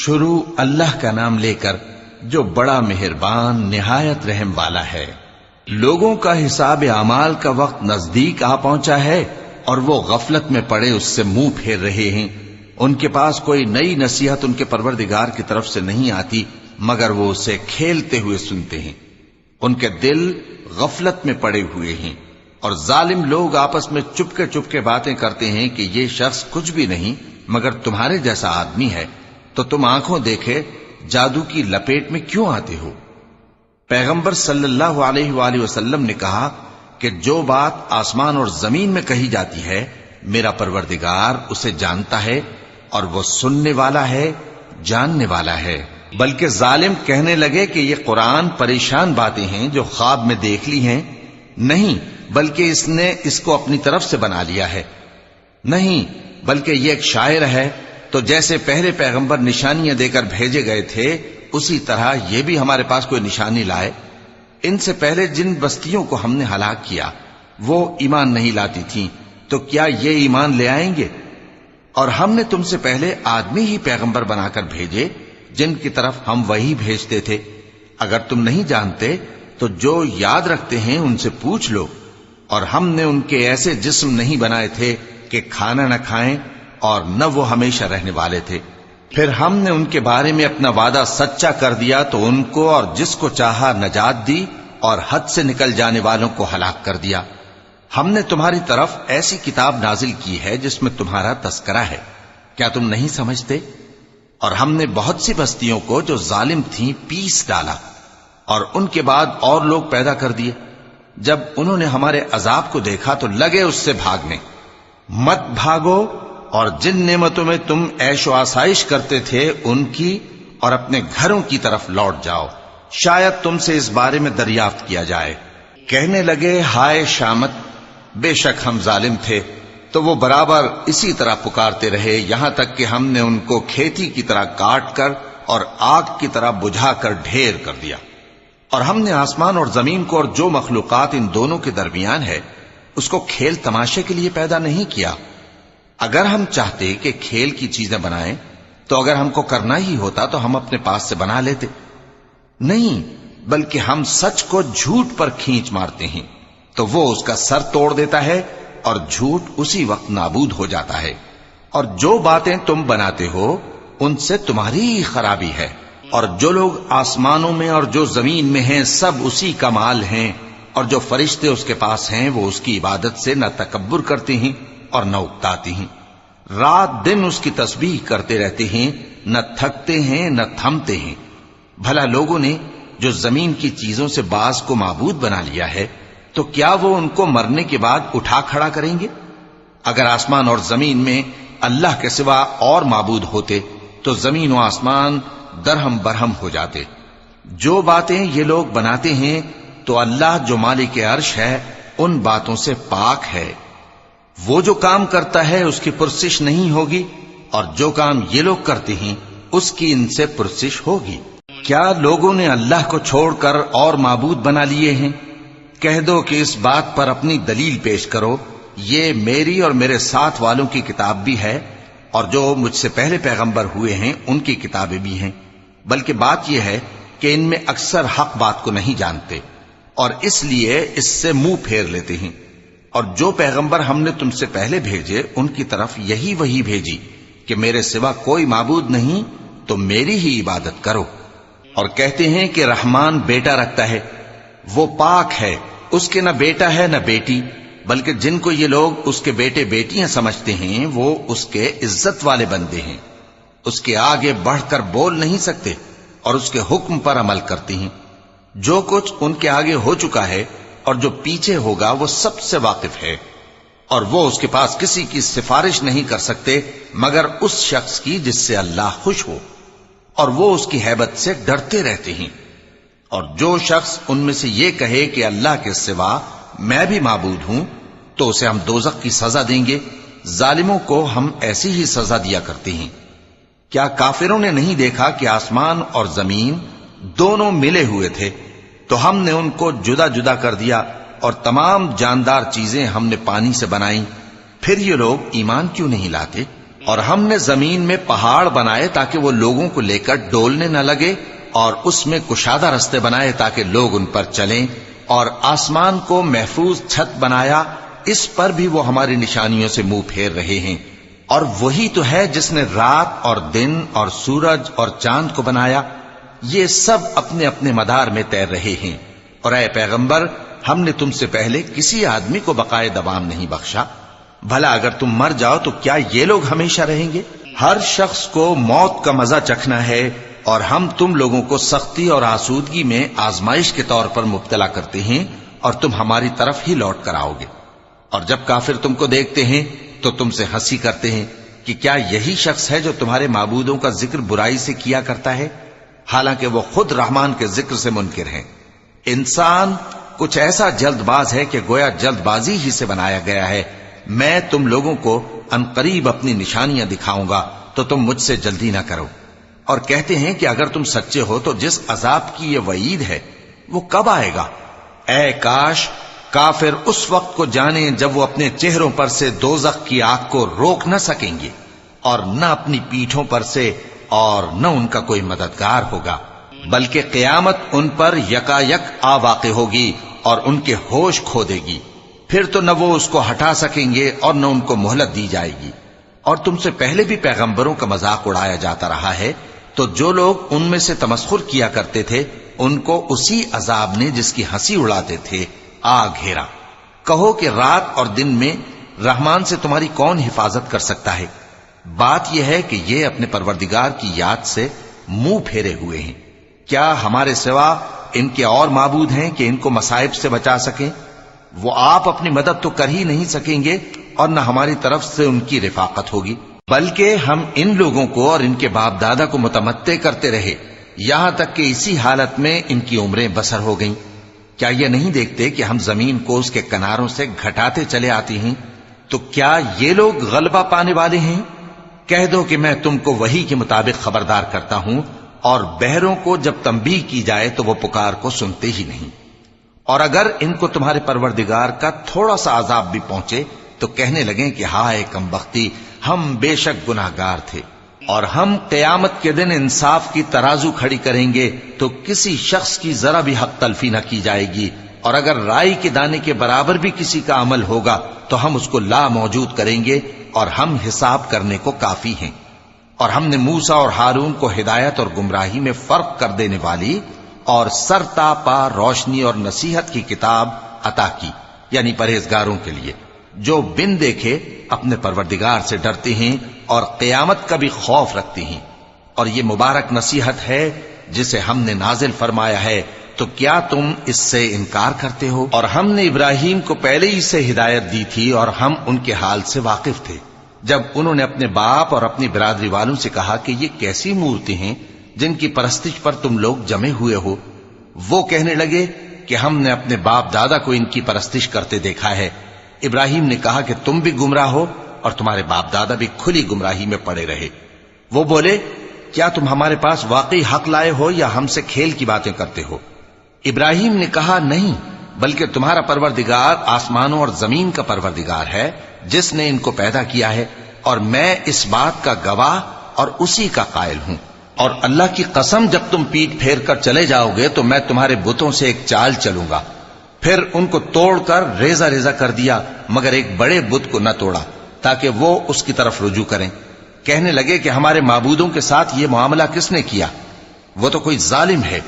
شروع اللہ کا نام لے کر جو بڑا مہربان نہایت رحم والا ہے۔ لوگوں کا حساب اعمال کا وقت نزدیک آ پہنچا ہے اور وہ غفلت میں پڑے اس سے منہ پھیر رہے ہیں۔ ان کے پاس کوئی نئی نصیحت ان کے پروردگار کی طرف سے نہیں آتی مگر وہ اسے کھیلتے ہوئے سنتے ہیں۔ ان کے دل غفلت میں پڑے ہوئے ہیں اور ظالم لوگ آپس میں چپکے باتیں کرتے ہیں کہ یہ شخص کچھ بھی نہیں مگر تمہارے جیسا آدمی ہے، تو تم آنکھوں دیکھے جادو کی لپیٹ میں کیوں آتے ہو؟ پیغمبر صلی اللہ علیہ وآلہ وسلم نے کہا کہ جو بات آسمان اور زمین میں کہی جاتی ہے میرا پروردگار اسے جانتا ہے اور وہ سننے والا ہے، جاننے والا ہے۔ بلکہ ظالم کہنے لگے کہ یہ قرآن پریشان باتیں ہیں جو خواب میں دیکھ لی ہیں، نہیں بلکہ اس نے اس کو اپنی طرف سے بنا لیا ہے، نہیں بلکہ یہ ایک شاعر ہے۔ تو جیسے پہلے پیغمبر نشانیاں دے کر بھیجے گئے تھے اسی طرح یہ بھی ہمارے پاس کوئی نشانی لائے۔ ان سے پہلے جن بستیوں کو ہم نے ہلاک کیا وہ ایمان نہیں لاتی تھیں، تو کیا یہ ایمان لے آئیں گے؟ اور ہم نے تم سے پہلے آدمی ہی پیغمبر بنا کر بھیجے جن کی طرف ہم وہی بھیجتے تھے۔ اگر تم نہیں جانتے تو جو یاد رکھتے ہیں ان سے پوچھ لو۔ اور ہم نے ان کے ایسے جسم نہیں بنائے تھے کہ کھانا نہ کھائیں اور نہ وہ ہمیشہ رہنے والے تھے۔ پھر ہم نے ان کے بارے میں اپنا وعدہ سچا کر دیا تو ان کو اور جس کو چاہا نجات دی اور حد سے نکل جانے والوں کو ہلاک کر دیا۔ ہم نے تمہاری طرف ایسی کتاب نازل کی ہے جس میں تمہارا تذکرہ ہے، کیا تم نہیں سمجھتے؟ اور ہم نے بہت سی بستیوں کو جو ظالم تھیں پیس ڈالا اور ان کے بعد اور لوگ پیدا کر دیے۔ جب انہوں نے ہمارے عذاب کو دیکھا تو لگے اس سے بھاگنے۔ مت بھاگو اور جن نعمتوں میں تم عیش و آسائش کرتے تھے ان کی اور اپنے گھروں کی طرف لوٹ جاؤ، شاید تم سے اس بارے میں دریافت کیا جائے۔ کہنے لگے ہائے شامت، بے شک ہم ظالم تھے، تو وہ برابر اسی طرح پکارتے رہے یہاں تک کہ ہم نے ان کو کھیتی کی طرح کاٹ کر اور آگ کی طرح بجھا کر ڈھیر کر دیا۔ اور ہم نے آسمان اور زمین کو اور جو مخلوقات ان دونوں کے درمیان ہے اس کو کھیل تماشے کے لیے پیدا نہیں کیا۔ اگر ہم چاہتے کہ کھیل کی چیزیں بنائیں تو اگر ہم کو کرنا ہی ہوتا تو ہم اپنے پاس سے بنا لیتے، نہیں بلکہ ہم سچ کو جھوٹ پر کھینچ مارتے ہیں تو وہ اس کا سر توڑ دیتا ہے اور جھوٹ اسی وقت نابود ہو جاتا ہے۔ اور جو باتیں تم بناتے ہو ان سے تمہاری ہی خرابی ہے، اور جو لوگ آسمانوں میں اور جو زمین میں ہیں سب اسی کا مال ہیں، اور جو فرشتے اس کے پاس ہیں وہ اس کی عبادت سے نہ تکبر کرتے ہیں اور نہ اکتاتے ہیں، رات دن اس کی تسبیح کرتے رہتے ہیں، نہ تھکتے ہیں نہ تھمتے ہیں۔ بھلا لوگوں نے جو زمین کی چیزوں سے بعض کو معبود بنا لیا ہے تو کیا وہ ان کو مرنے کے بعد اٹھا کھڑا کریں گے؟ اگر آسمان اور زمین میں اللہ کے سوا اور معبود ہوتے تو زمین و آسمان درہم برہم ہو جاتے۔ جو باتیں یہ لوگ بناتے ہیں تو اللہ جو مالک عرش ہے ان باتوں سے پاک ہے۔ وہ جو کام کرتا ہے اس کی پرسش نہیں ہوگی، اور جو کام یہ لوگ کرتے ہیں اس کی ان سے پرسش ہوگی۔ کیا لوگوں نے اللہ کو چھوڑ کر اور معبود بنا لیے ہیں؟ کہہ دو کہ اس بات پر اپنی دلیل پیش کرو، یہ میری اور میرے ساتھ والوں کی کتاب بھی ہے اور جو مجھ سے پہلے پیغمبر ہوئے ہیں ان کی کتابیں بھی ہیں، بلکہ بات یہ ہے کہ ان میں اکثر حق بات کو نہیں جانتے اور اس لیے اس سے منہ پھیر لیتے ہیں۔ اور جو پیغمبر ہم نے تم سے پہلے بھیجے ان کی طرف یہی وحی بھیجی کہ میرے سوا کوئی معبود نہیں تو میری ہی عبادت کرو۔ اور کہتے ہیں کہ رحمان بیٹا رکھتا ہے، وہ پاک ہے، اس کے نہ بیٹا ہے نہ بیٹی، بلکہ جن کو یہ لوگ اس کے بیٹے بیٹیاں سمجھتے ہیں وہ اس کے عزت والے بندے ہیں، اس کے آگے بڑھ کر بول نہیں سکتے اور اس کے حکم پر عمل کرتے ہیں۔ جو کچھ ان کے آگے ہو چکا ہے اور جو پیچھے ہوگا وہ سب سے واقف ہے، اور وہ اس کے پاس کسی کی سفارش نہیں کر سکتے مگر اس شخص کی جس سے اللہ خوش ہو، اور وہ اس کی ہیبت سے ڈرتے رہتے ہیں۔ اور جو شخص ان میں سے یہ کہے کہ اللہ کے سوا میں بھی معبود ہوں تو اسے ہم دوزخ کی سزا دیں گے، ظالموں کو ہم ایسی ہی سزا دیا کرتے ہیں۔ کیا کافروں نے نہیں دیکھا کہ آسمان اور زمین دونوں ملے ہوئے تھے تو ہم نے ان کو جدا جدا کر دیا اور تمام جاندار چیزیں ہم نے پانی سے بنائیں، پھر یہ لوگ ایمان کیوں نہیں لاتے؟ اور ہم نے زمین میں پہاڑ بنائے تاکہ وہ لوگوں کو لے کر ڈولنے نہ لگے، اور اس میں کشادہ رستے بنائے تاکہ لوگ ان پر چلیں، اور آسمان کو محفوظ چھت بنایا، اس پر بھی وہ ہماری نشانیوں سے منہ پھیر رہے ہیں۔ اور وہی تو ہے جس نے رات اور دن اور سورج اور چاند کو بنایا، یہ سب اپنے اپنے مدار میں تیر رہے ہیں۔ اور اے پیغمبر، ہم نے تم سے پہلے کسی آدمی کو بقائے دوام نہیں بخشا، بھلا اگر تم مر جاؤ تو کیا یہ لوگ ہمیشہ رہیں گے؟ ہر شخص کو موت کا مزہ چکھنا ہے، اور ہم تم لوگوں کو سختی اور آسودگی میں آزمائش کے طور پر مبتلا کرتے ہیں، اور تم ہماری طرف ہی لوٹ کر آؤ گے۔ اور جب کافر تم کو دیکھتے ہیں تو تم سے ہنسی کرتے ہیں کہ کیا یہی شخص ہے جو تمہارے معبودوں کا ذکر برائی سے کیا کرتا ہے، حالانکہ وہ خود رحمان کے ذکر سے منکر ہیں۔ انسان کچھ ایسا جلد باز ہے کہ گویا جلد بازی ہی سے بنایا گیا ہے۔ میں تم لوگوں کو عنقریب اپنی نشانیاں دکھاؤں گا تو تم مجھ سے جلدی نہ کرو۔ اور کہتے ہیں کہ اگر تم سچے ہو تو جس عذاب کی یہ وعید ہے وہ کب آئے گا؟ اے کاش کافر اس وقت کو جانیں جب وہ اپنے چہروں پر سے دوزخ کی آگ کو روک نہ سکیں گے، اور نہ اپنی پیٹھوں پر سے، اور نہ ان کا کوئی مددگار ہوگا، بلکہ قیامت ان پر یکا یک آ واقع ہوگی اور ان کے ہوش کھو دے گی، پھر تو نہ وہ اس کو ہٹا سکیں گے اور نہ ان کو مہلت دی جائے گی۔ اور تم سے پہلے بھی پیغمبروں کا مذاق اڑایا جاتا رہا ہے، تو جو لوگ ان میں سے تمسخر کیا کرتے تھے ان کو اسی عذاب نے جس کی ہنسی اڑاتے تھے آ گھیرا۔ کہو کہ رات اور دن میں رحمان سے تمہاری کون حفاظت کر سکتا ہے؟ بات یہ ہے کہ یہ اپنے پروردگار کی یاد سے منہ پھیرے ہوئے ہیں۔ کیا ہمارے سوا ان کے اور معبود ہیں کہ ان کو مصائب سے بچا سکیں؟ وہ آپ اپنی مدد تو کر ہی نہیں سکیں گے، اور نہ ہماری طرف سے ان کی رفاقت ہوگی، بلکہ ہم ان لوگوں کو اور ان کے باپ دادا کو متمتع کرتے رہے، یہاں تک کہ اسی حالت میں ان کی عمریں بسر ہو گئیں۔ کیا یہ نہیں دیکھتے کہ ہم زمین کو اس کے کناروں سے گھٹاتے چلے آتی ہیں؟ تو کیا یہ لوگ غلبہ پانے والے ہیں؟ کہہ دو کہ میں تم کو وحی کے مطابق خبردار کرتا ہوں، اور بہروں کو جب تنبیہ کی جائے تو وہ پکار کو سنتے ہی نہیں۔ اور اگر ان کو تمہارے پروردگار کا تھوڑا سا عذاب بھی پہنچے تو کہنے لگیں کہ ہائے کم بختی، ہم بے شک گناہگار تھے۔ اور ہم قیامت کے دن انصاف کی ترازو کھڑی کریں گے تو کسی شخص کی ذرا بھی حق تلفی نہ کی جائے گی، اور اگر رائی کے دانے کے برابر بھی کسی کا عمل ہوگا تو ہم اس کو لا موجود کریں گے، اور ہم حساب کرنے کو کافی ہیں۔ اور ہم نے موسیٰ اور ہارون کو ہدایت اور گمراہی میں فرق کر دینے والی اور سر تا پا روشنی اور نصیحت کی کتاب عطا کی، یعنی پرہیزگاروں کے لیے جو بن دیکھے اپنے پروردگار سے ڈرتے ہیں اور قیامت کا بھی خوف رکھتے ہیں۔ اور یہ مبارک نصیحت ہے جسے ہم نے نازل فرمایا ہے، تو کیا تم اس سے انکار کرتے ہو؟ اور ہم نے ابراہیم کو پہلے ہی سے ہدایت دی تھی، اور ہم ان کے حال سے واقف تھے جب انہوں نے اپنے باپ اور اپنی برادری والوں سے کہا کہ یہ کیسی مورتی ہیں جن کی پرستش پر تم لوگ جمے ہوئے ہو۔ وہ کہنے لگے کہ ہم نے اپنے باپ دادا کو ان کی پرستش کرتے دیکھا ہے۔ ابراہیم نے کہا کہ تم بھی گمراہ ہو اور تمہارے باپ دادا بھی کھلی گمراہی میں پڑے رہے۔ وہ بولے کیا تم ہمارے پاس واقعی حق لائے ہو یا ہم سے کھیل کی باتیں کرتے ہو؟ ابراہیم نے کہا نہیں، بلکہ تمہارا پروردگار آسمانوں اور زمین کا پروردگار ہے جس نے ان کو پیدا کیا ہے، اور میں اس بات کا گواہ اور اسی کا قائل ہوں۔ اور اللہ کی قسم جب تم پیٹ پھیر کر چلے جاؤ گے تو میں تمہارے بتوں سے ایک چال چلوں گا۔ پھر ان کو توڑ کر ریزہ ریزہ کر دیا، مگر ایک بڑے بت کو نہ توڑا تاکہ وہ اس کی طرف رجوع کریں۔ کہنے لگے کہ ہمارے معبودوں کے ساتھ یہ معاملہ کس نے کیا؟ وہ تو کوئی ظالم ہے۔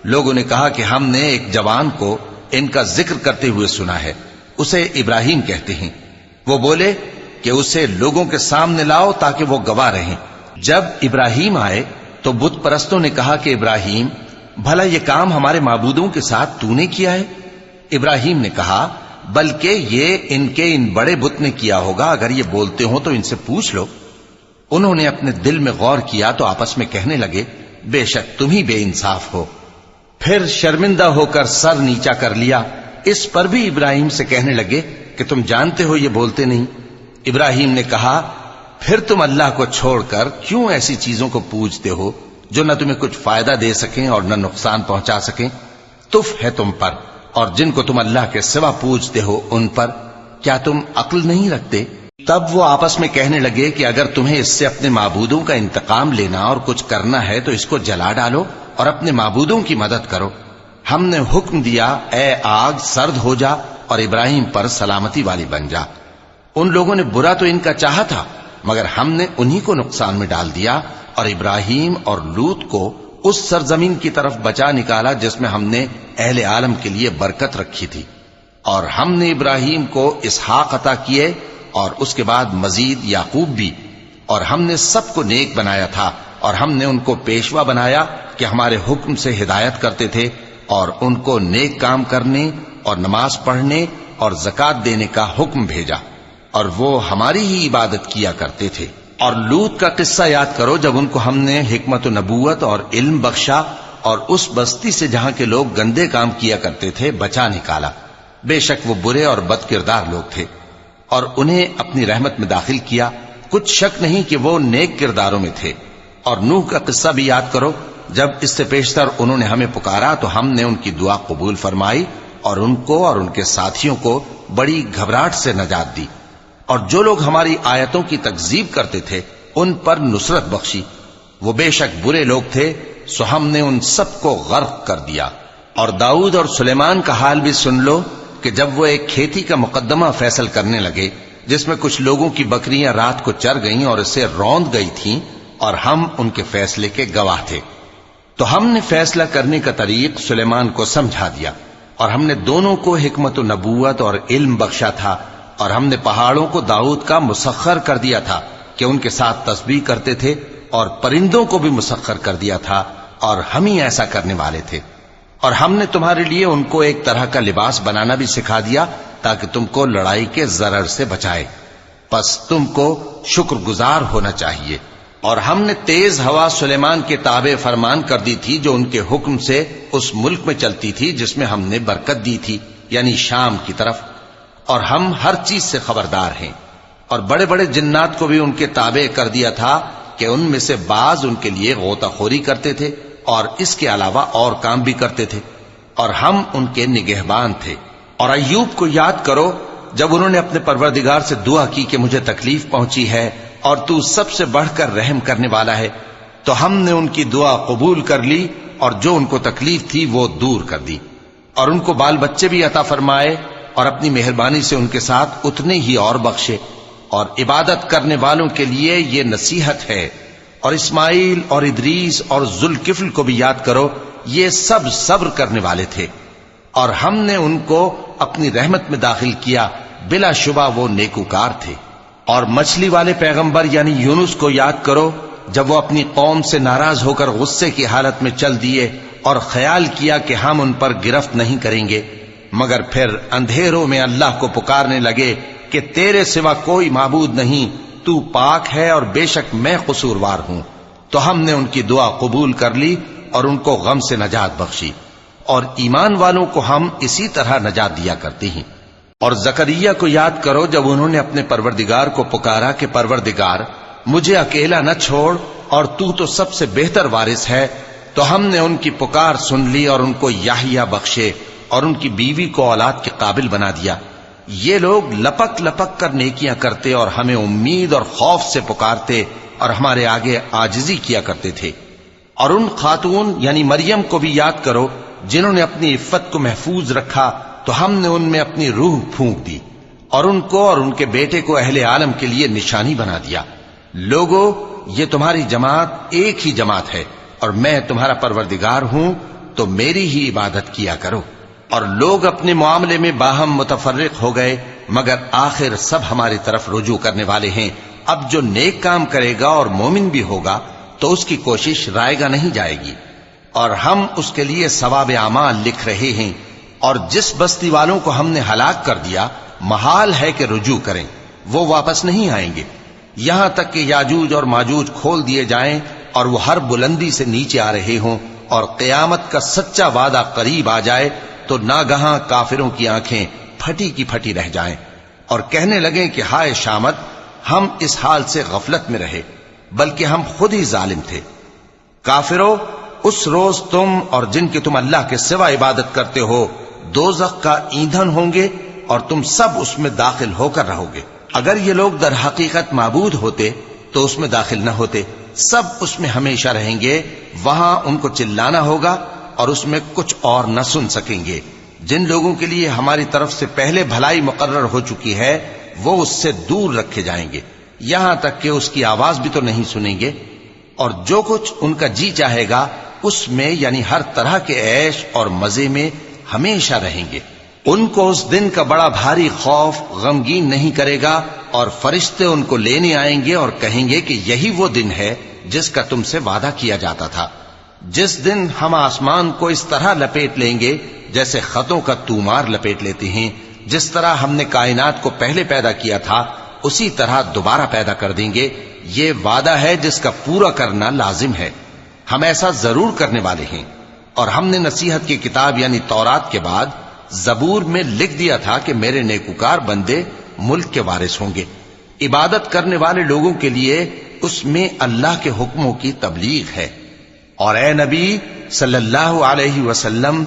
لوگوں نے کہا کہ ہم نے ایک جوان کو ان کا ذکر کرتے ہوئے سنا ہے، اسے ابراہیم کہتے ہیں۔ وہ بولے کہ اسے لوگوں کے سامنے لاؤ تاکہ وہ گواہ رہیں۔ جب ابراہیم آئے تو بت پرستوں نے کہا کہ ابراہیم، بھلا یہ کام ہمارے معبودوں کے ساتھ تو نے کیا ہے؟ ابراہیم نے کہا بلکہ یہ ان بڑے بت نے کیا ہوگا، اگر یہ بولتے ہوں تو ان سے پوچھ لو۔ انہوں نے اپنے دل میں غور کیا تو آپس میں کہنے لگے بے شک تم ہی بے انصاف ہو۔ پھر شرمندہ ہو کر سر نیچا کر لیا۔ اس پر بھی ابراہیم سے کہنے لگے کہ تم جانتے ہو یہ بولتے نہیں۔ ابراہیم نے کہا پھر تم اللہ کو چھوڑ کر کیوں ایسی چیزوں کو پوجتے ہو جو نہ تمہیں کچھ فائدہ دے سکیں اور نہ نقصان پہنچا سکیں؟ تف ہے تم پر اور جن کو تم اللہ کے سوا پوجتے ہو ان پر، کیا تم عقل نہیں رکھتے؟ تب وہ آپس میں کہنے لگے کہ اگر تمہیں اس سے اپنے معبودوں کا انتقام لینا اور کچھ کرنا ہے تو اس کو جلا ڈالو اور اپنے معبودوں کی مدد کرو۔ ہم نے حکم دیا اے آگ سرد ہو جا اور ابراہیم پر سلامتی والی بن جا۔ ان لوگوں نے برا تو ان کا چاہا تھا، مگر ہم نے انہی کو نقصان میں ڈال دیا اور ابراہیم اور لوط کو اس سرزمین کی طرف بچا نکالا جس میں ہم نے اہل عالم کے لیے برکت رکھی تھی۔ اور ہم نے ابراہیم کو اسحاق عطا کیے اور اس کے بعد مزید یعقوب بھی، اور ہم نے سب کو نیک بنایا تھا، اور ہم نے ان کو پیشوا بنایا کہ ہمارے حکم سے ہدایت کرتے تھے، اور ان کو نیک کام کرنے اور نماز پڑھنے اور زکات دینے کا حکم بھیجا، اور وہ ہماری ہی عبادت کیا کرتے تھے۔ اور لوط کا قصہ یاد کرو جب ان کو ہم نے حکمت و نبوت اور علم بخشا اور اس بستی سے جہاں کے لوگ گندے کام کیا کرتے تھے بچا نکالا۔ بے شک وہ برے اور بد کردار لوگ تھے، اور انہیں اپنی رحمت میں داخل کیا، کچھ شک نہیں کہ وہ نیک کرداروں میں تھے۔ اور نوح کا قصہ بھی یاد کرو جب اس سے پیشتر انہوں نے ہمیں پکارا تو ہم نے ان کی دعا قبول فرمائی اور ان کو اور ان کے ساتھیوں کو بڑی گھبراہٹ سے نجات دی، اور جو لوگ ہماری آیتوں کی تکذیب کرتے تھے ان پر نصرت بخشی۔ وہ بے شک برے لوگ تھے، سو ہم نے ان سب کو غرق کر دیا۔ اور داؤد اور سلیمان کا حال بھی سن لو کہ جب وہ ایک کھیتی کا مقدمہ فیصل کرنے لگے جس میں کچھ لوگوں کی بکریاں رات کو چر گئیں اور اسے روند گئی تھیں، اور ہم ان کے فیصلے کے گواہ تھے، تو ہم نے فیصلہ کرنے کا طریق سلیمان کو سمجھا دیا، اور ہم نے دونوں کو حکمت و نبوت اور علم بخشا تھا، اور ہم نے پہاڑوں کو داؤد کا مسخر کر دیا تھا کہ ان کے ساتھ تسبیح کرتے تھے، اور پرندوں کو بھی مسخر کر دیا تھا، اور ہم ہی ایسا کرنے والے تھے۔ اور ہم نے تمہارے لیے ان کو ایک طرح کا لباس بنانا بھی سکھا دیا تاکہ تم کو لڑائی کے ضرر سے بچائے، پس تم کو شکر گزار ہونا چاہیے۔ اور ہم نے تیز ہوا سلیمان کے تابع فرمان کر دی تھی جو ان کے حکم سے اس ملک میں چلتی تھی جس میں ہم نے برکت دی تھی، یعنی شام کی طرف، اور ہم ہر چیز سے خبردار ہیں۔ اور بڑے بڑے جنات کو بھی ان کے تابع کر دیا تھا کہ ان میں سے بعض ان کے لیے غوطہ خوری کرتے تھے اور اس کے علاوہ اور کام بھی کرتے تھے، اور ہم ان کے نگہبان تھے۔ اور ایوب کو یاد کرو جب انہوں نے اپنے پروردگار سے دعا کی کہ مجھے تکلیف پہنچی ہے اور تو سب سے بڑھ کر رحم کرنے والا ہے، تو ہم نے ان کی دعا قبول کر لی اور جو ان کو تکلیف تھی وہ دور کر دی، اور ان کو بال بچے بھی عطا فرمائے، اور اپنی مہربانی سے ان کے ساتھ اتنے ہی اور بخشے۔ اور عبادت کرنے والوں کے لیے یہ نصیحت ہے۔ اور اسماعیل اور ادریس اور ذوالکفل کو بھی یاد کرو، یہ سب صبر کرنے والے تھے، اور ہم نے ان کو اپنی رحمت میں داخل کیا، بلا شبہ وہ نیکوکار تھے۔ اور مچھلی والے پیغمبر یعنی یونس کو یاد کرو جب وہ اپنی قوم سے ناراض ہو کر غصے کی حالت میں چل دیے اور خیال کیا کہ ہم ان پر گرفت نہیں کریں گے، مگر پھر اندھیروں میں اللہ کو پکارنے لگے کہ تیرے سوا کوئی معبود نہیں، تو پاک ہے اور بے شک میں قصوروار ہوں، تو ہم نے ان کی دعا قبول کر لی اور ان کو غم سے نجات بخشی، اور ایمان والوں کو ہم اسی طرح نجات دیا کرتے ہیں۔ اور زکریا کو یاد کرو جب انہوں نے اپنے پروردگار کو پکارا کہ پروردگار مجھے اکیلا نہ چھوڑ اور تو سب سے بہتر وارث ہے، تو ہم نے ان کی پکار سن لی اور ان کو یحییٰ بخشے اور ان کی بیوی کو اولاد کے قابل بنا دیا۔ یہ لوگ لپک لپک کر نیکیاں کرتے اور ہمیں امید اور خوف سے پکارتے اور ہمارے آگے عاجزی کیا کرتے تھے۔ اور ان خاتون یعنی مریم کو بھی یاد کرو جنہوں نے اپنی عفت کو محفوظ رکھا، تو ہم نے ان میں اپنی روح پھونک دی اور ان کو اور ان کے بیٹے کو اہل عالم کے لیے نشانی بنا دیا۔ لوگو، یہ تمہاری جماعت ایک ہی جماعت ہے اور میں تمہارا پروردگار ہوں، تو میری ہی عبادت کیا کرو۔ اور لوگ اپنے معاملے میں باہم متفرق ہو گئے، مگر آخر سب ہماری طرف رجوع کرنے والے ہیں۔ اب جو نیک کام کرے گا اور مومن بھی ہوگا تو اس کی کوشش رائے گا نہیں جائے گی، اور ہم اس کے لیے ثواب اعمال لکھ رہے ہیں۔ اور جس بستی والوں کو ہم نے ہلاک کر دیا، محال ہے کہ رجوع کریں، وہ واپس نہیں آئیں گے، یہاں تک کہ یاجوج اور ماجوج کھول دیے جائیں اور وہ ہر بلندی سے نیچے آ رہے ہوں، اور قیامت کا سچا وعدہ قریب آ جائے تو ناگہاں کافروں کی آنکھیں پھٹی کی پھٹی رہ جائیں اور کہنے لگیں کہ ہائے شامت، ہم اس حال سے غفلت میں رہے، بلکہ ہم خود ہی ظالم تھے۔ کافرو، اس روز تم اور جن کی تم اللہ کے سوا عبادت کرتے ہو دوزخ کا ایندھن ہوں گے، اور تم سب اس میں داخل ہو کر رہو گے۔ اگر یہ لوگ در حقیقت معبود ہوتے تو اس میں داخل نہ ہوتے، سب اس میں ہمیشہ رہیں گے، وہاں ان کو چلانا ہوگا اور اس میں کچھ اور نہ سن سکیں گے۔ جن لوگوں کے لیے ہماری طرف سے پہلے بھلائی مقرر ہو چکی ہے وہ اس سے دور رکھے جائیں گے، یہاں تک کہ اس کی آواز بھی تو نہیں سنیں گے، اور جو کچھ ان کا جی چاہے گا اس میں یعنی ہر طرح کے عیش اور مزے میں ہمیشہ رہیں گے۔ ان کو اس دن کا بڑا بھاری خوف غمگین نہیں کرے گا، اور فرشتے ان کو لینے آئیں گے اور کہیں گے کہ یہی وہ دن ہے جس کا تم سے وعدہ کیا جاتا تھا، جس دن ہم آسمان کو اس طرح لپیٹ لیں گے جیسے خطوں کا تومار لپیٹ لیتے ہیں، جس طرح ہم نے کائنات کو پہلے پیدا کیا تھا اسی طرح دوبارہ پیدا کر دیں گے۔ یہ وعدہ ہے جس کا پورا کرنا لازم ہے، ہم ایسا ضرور کرنے والے ہیں۔ اور ہم نے نصیحت کی کتاب یعنی تورات کے بعد زبور میں لکھ دیا تھا کہ میرے نیکوکار بندے ملک کے وارث ہوں گے۔ عبادت کرنے والے لوگوں کے لیے اس میں اللہ کے حکموں کی تبلیغ ہے۔ اور اے نبی صلی اللہ علیہ وسلم،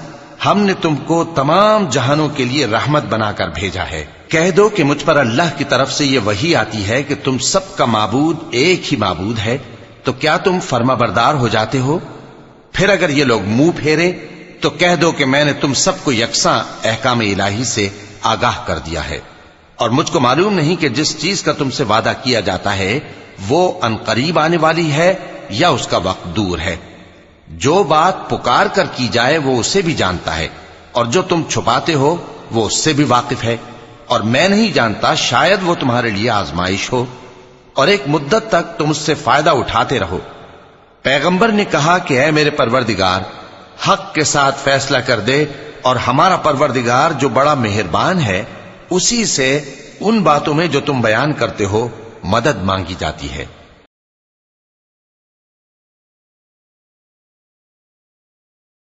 ہم نے تم کو تمام جہانوں کے لیے رحمت بنا کر بھیجا ہے۔ کہہ دو کہ مجھ پر اللہ کی طرف سے یہ وحی آتی ہے کہ تم سب کا معبود ایک ہی معبود ہے، تو کیا تم فرما بردار ہو جاتے ہو؟ پھر اگر یہ لوگ منہ پھیرے تو کہہ دو کہ میں نے تم سب کو یکساں احکام الہی سے آگاہ کر دیا ہے، اور مجھ کو معلوم نہیں کہ جس چیز کا تم سے وعدہ کیا جاتا ہے وہ عنقریب آنے والی ہے یا اس کا وقت دور ہے۔ جو بات پکار کر کی جائے وہ اسے بھی جانتا ہے، اور جو تم چھپاتے ہو وہ اس سے بھی واقف ہے، اور میں نہیں جانتا شاید وہ تمہارے لیے آزمائش ہو، اور ایک مدت تک تم اس سے فائدہ اٹھاتے رہو۔ پیغمبر نے کہا کہ اے میرے پروردگار، حق کے ساتھ فیصلہ کر دے، اور ہمارا پروردگار جو بڑا مہربان ہے اسی سے ان باتوں میں جو تم بیان کرتے ہو مدد مانگی جاتی ہے۔